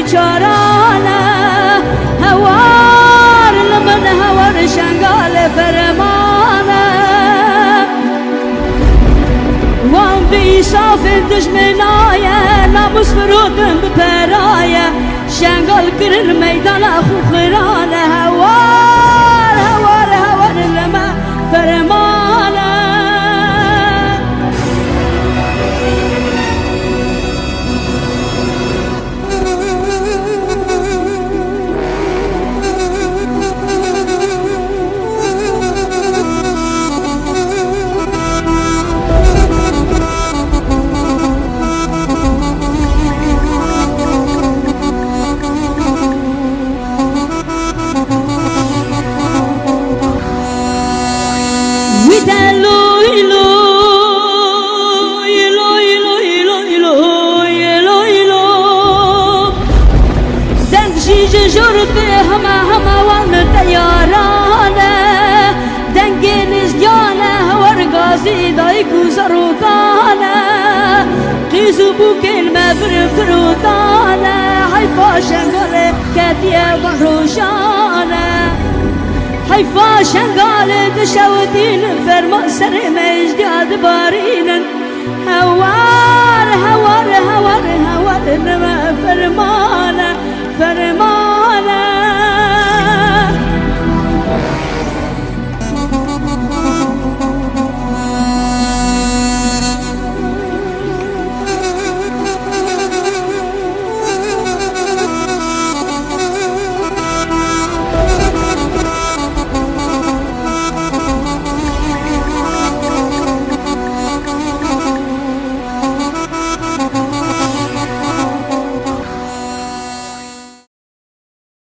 بیچارانه هوار لمن هوار شنگال فرمانه وان بی صاف دشمنایه ناموس فرودن بپرایه شنگال کرن میدان خوخرانه هوار هوار هوار لمن فرمانه جرده هما وان تیارانه دنگی نزدیانه ورگازی دای گذرودانه قیزو بوکل مبر فرودانه حیفا شنگال کتیه و روشانه حیفا شنگال دشودین فرما سر مجدیاد بارینن هوار هوار هوار هوار نما فرمان